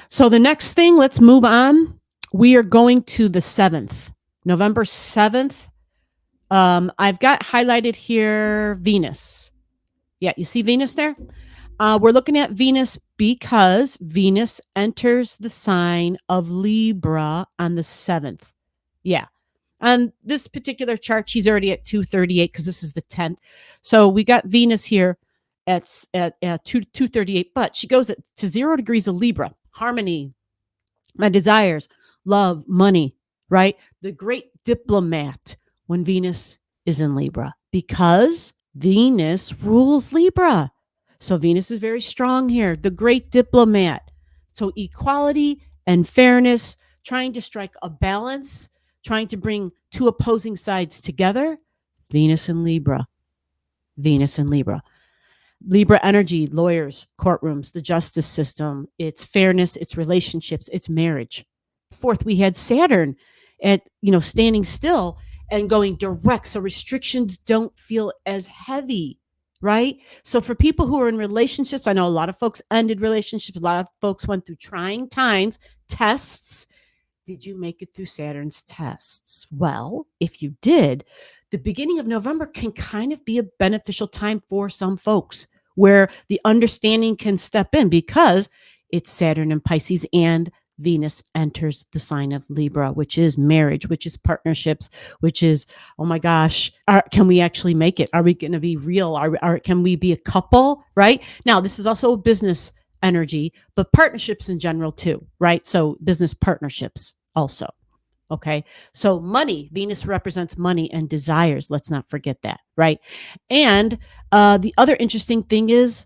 So the next thing, let's move on. We are going to the 7th, November 7th. I've got highlighted here Venus. Yeah, you see Venus there? We're looking at Venus because Venus enters the sign of Libra on the 7th. Yeah. On this particular chart, she's already at 238 because this is the 10th. So we got Venus here at 238, but she goes to 0 degrees of Libra, harmony, my desires, love, money, right? The great diplomat when Venus is in Libra because Venus rules Libra. So Venus is very strong here, the great diplomat. So equality and fairness, trying to strike a balance, trying to bring two opposing sides together. Venus and Libra. Venus and Libra. Libra energy, lawyers, courtrooms, the justice system, it's fairness, it's relationships, it's marriage. Fourth, we had Saturn at, standing still and going direct. So restrictions don't feel as heavy, right? So for people who are in relationships, I know a lot of folks ended relationships. A lot of folks went through trying times, tests. Did you make it through Saturn's tests? Well, if you did, the beginning of November can kind of be a beneficial time for some folks where the understanding can step in because it's Saturn and Pisces and Venus enters the sign of Libra, which is marriage, which is partnerships, which is, oh my gosh, can we actually make it? Are we going to be real? Can we be a couple, right? Now, this is also a business energy, but partnerships in general too, right? So business partnerships also. Okay. So money, Venus represents money and desires. Let's not forget that. Right. And the other interesting thing is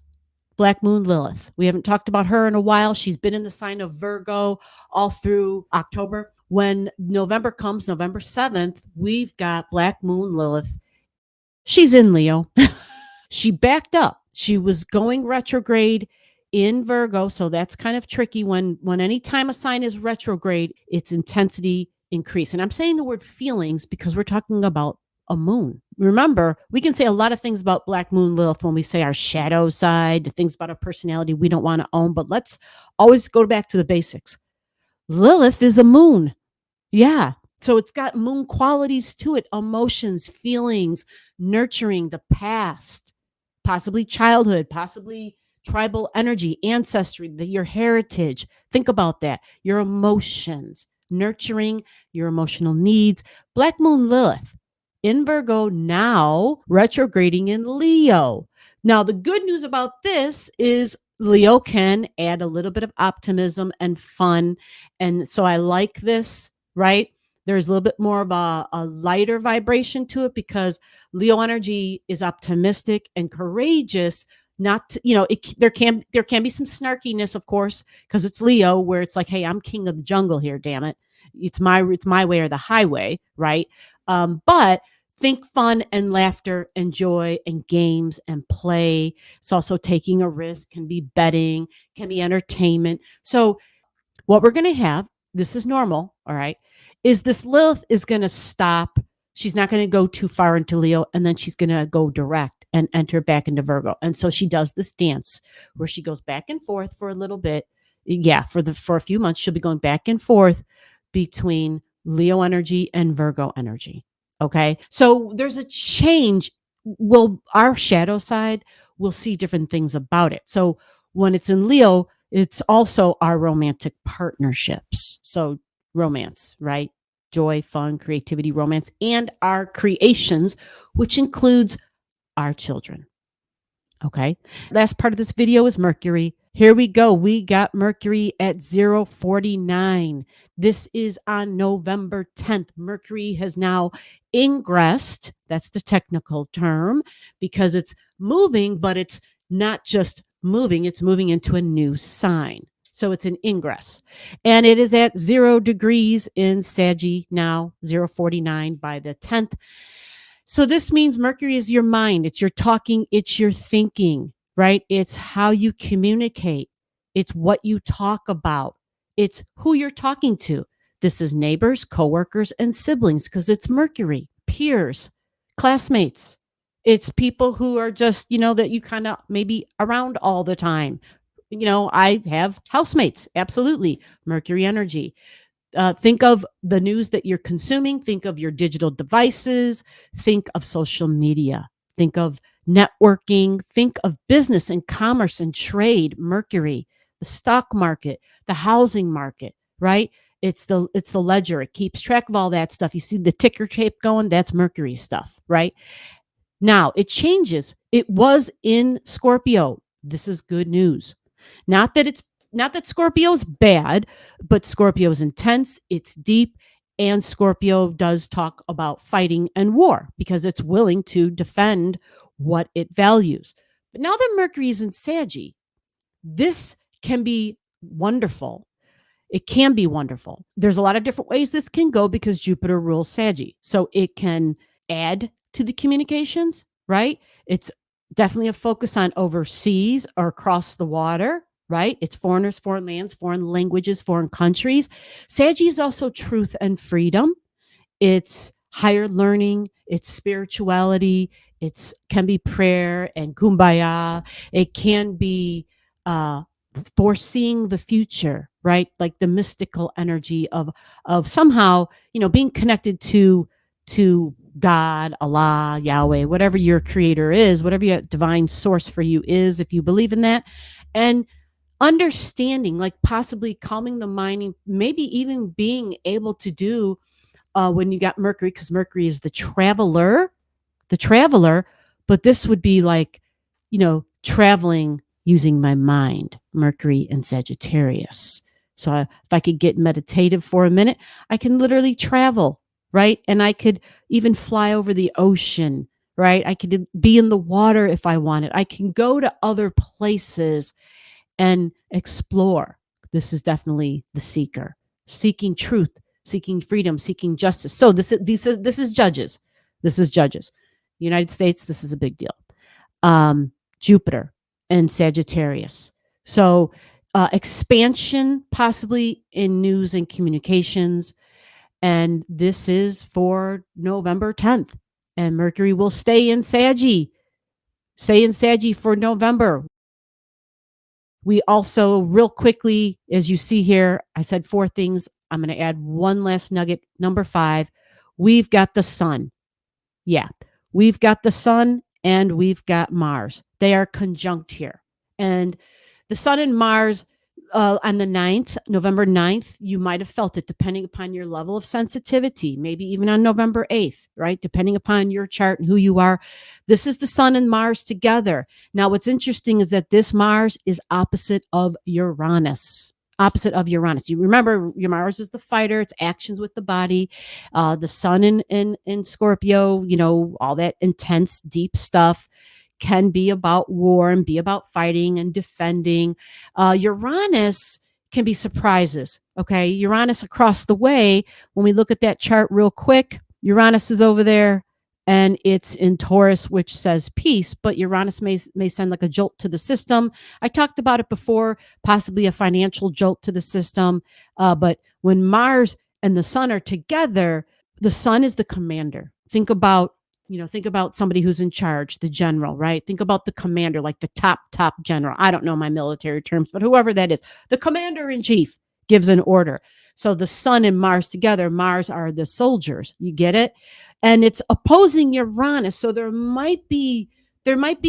Black Moon Lilith. We haven't talked about her in a while. She's been in the sign of Virgo all through October. When November comes, November 7th, we've got Black Moon Lilith. She's in Leo. She backed up. She was going retrograde in Virgo. So that's kind of tricky when any time a sign is retrograde, its intensity increase. And I'm saying the word feelings because we're talking about a moon. Remember, we can say a lot of things about Black Moon Lilith when we say our shadow side, the things about our personality we don't want to own, but let's always go back to the basics. Lilith is a moon. Yeah. So it's got moon qualities to it, emotions, feelings, nurturing the past, possibly childhood, possibly tribal energy, ancestry, your heritage. Think about that. Your emotions, nurturing your emotional needs. Black Moon Lilith in Virgo, now retrograding in Leo. Now, the good news about this is Leo can add a little bit of optimism and fun. And so I like this, right? There's a little bit more of a lighter vibration to it because Leo energy is optimistic and courageous. Not to, there can be some snarkiness, of course, because it's Leo, where it's like, hey, I'm king of the jungle here, damn it. It's my way or the highway, right? But think fun and laughter and joy and games and play. It's also taking a risk, can be betting, can be entertainment. So what we're going to have, this is normal, all right, is this Lilith is going to stop. She's not going to go too far into Leo, and then she's going to go direct and enter back into Virgo. And so she does this dance where she goes back and forth for a little bit. Yeah, for a few months, she'll be going back and forth between Leo energy and Virgo energy. Okay. So there's a change. Our shadow side will see different things about it. So when it's in Leo, it's also our romantic partnerships. So romance, right? Joy, fun, creativity, romance, and our creations, which includes our children. Okay. Last part of this video is Mercury. Here we go. We got Mercury at 049. This is on November 10th. Mercury has now ingressed. That's the technical term because it's moving, but it's not just moving. It's moving into a new sign. So it's an ingress. And it is at 0 degrees in Saggy now, 049 by the 10th. So this means Mercury is your mind. It's your talking. It's your thinking, right? It's how you communicate. It's what you talk about. It's who you're talking to. This is neighbors, coworkers, and siblings because it's Mercury, peers, classmates. It's people who are just, that you kind of maybe around all the time. I have housemates. Absolutely. Mercury energy. Think of the news that you're consuming. Think of your digital devices. Think of social media. Think of networking. Think of business and commerce and trade. Mercury, the stock market, the housing market. Right? It's the ledger. It keeps track of all that stuff. You see the ticker tape going. That's Mercury stuff. Right? Now it changes. It was in Scorpio. This is good news. Not that Scorpio's bad, but Scorpio's intense, it's deep, and Scorpio does talk about fighting and war because it's willing to defend what it values. But now that Mercury is in Saggy, this can be wonderful. It can be wonderful. There's a lot of different ways this can go because Jupiter rules Saggy. So it can add to the communications, right? It's definitely a focus on overseas or across the water, right? It's foreigners, foreign lands, foreign languages, foreign countries. Saggy is also truth and freedom. It's higher learning, it's spirituality, it's can be prayer and kumbaya. It can be foreseeing the future, right? Like the mystical energy of somehow, being connected to God, Allah, Yahweh, whatever your creator is, whatever your divine source for you is, if you believe in that. And understanding, like possibly calming the mind, maybe even being able to do when you got Mercury, because Mercury is the traveler, but this would be like, traveling using my mind, Mercury and Sagittarius. So if I could get meditative for a minute, I can literally travel, right? And I could even fly over the ocean, right? I could be in the water if I wanted. I can go to other places and explore. This is definitely the seeker, seeking truth, seeking freedom, seeking justice. So this is judges. This is judges. United States, this is a big deal. Jupiter and Sagittarius. So expansion possibly in news and communications. And this is for November 10th. And Mercury will stay in Saggy for November. We also, real quickly, as you see here, I said 4 things. I'm going to add one last nugget. Number 5, we've got the sun. Yeah, we've got the sun and we've got Mars. They are conjunct here. And the sun and Mars on the 9th, November 9th, you might have felt it depending upon your level of sensitivity, maybe even on November 8th, right? Depending upon your chart and who you are. This is the sun and Mars together. Now, what's interesting is that this Mars is opposite of Uranus. You remember your Mars is the fighter, it's actions with the body. The sun in Scorpio, all that intense, deep stuff can be about war and be about fighting and defending. Uranus can be surprises. Okay. Uranus across the way, when we look at that chart real quick, Uranus is over there and it's in Taurus, which says peace, but Uranus may send like a jolt to the system. I talked about it before, possibly a financial jolt to the system. But when Mars and the sun are together, the sun is the commander. Think about somebody who's in charge, the general, right? Think about the commander, like the top general. I don't know my military terms, but whoever that is, the commander in chief gives an order. So the sun and Mars together, Mars are the soldiers. You get it? And it's opposing Uranus. So there might be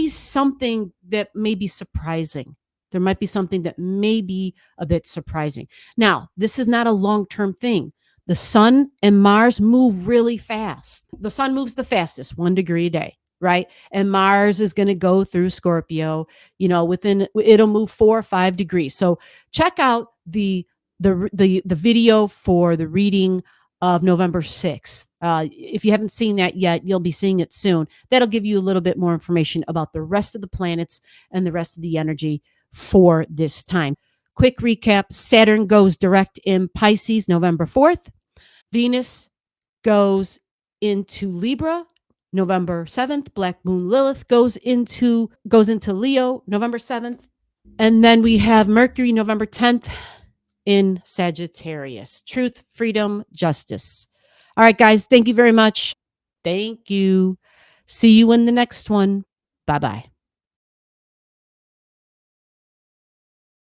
something that may be surprising. There might be something that may be a bit surprising. Now, this is not a long-term thing. The sun and Mars move really fast. The sun moves the fastest, 1 degree a day, right? And Mars is going to go through Scorpio, it'll move 4 or 5 degrees. So check out the video for the reading of November 6th. If you haven't seen that yet, you'll be seeing it soon. That'll give you a little bit more information about the rest of the planets and the rest of the energy for this time. Quick recap: Saturn goes direct in Pisces November 4th. Venus goes into Libra November 7th. Black Moon Lilith goes into Leo November 7th. And then we have Mercury November 10th in Sagittarius. Truth, freedom, justice. All right, guys, thank you very much. Thank you. See you in the next one. Bye-bye.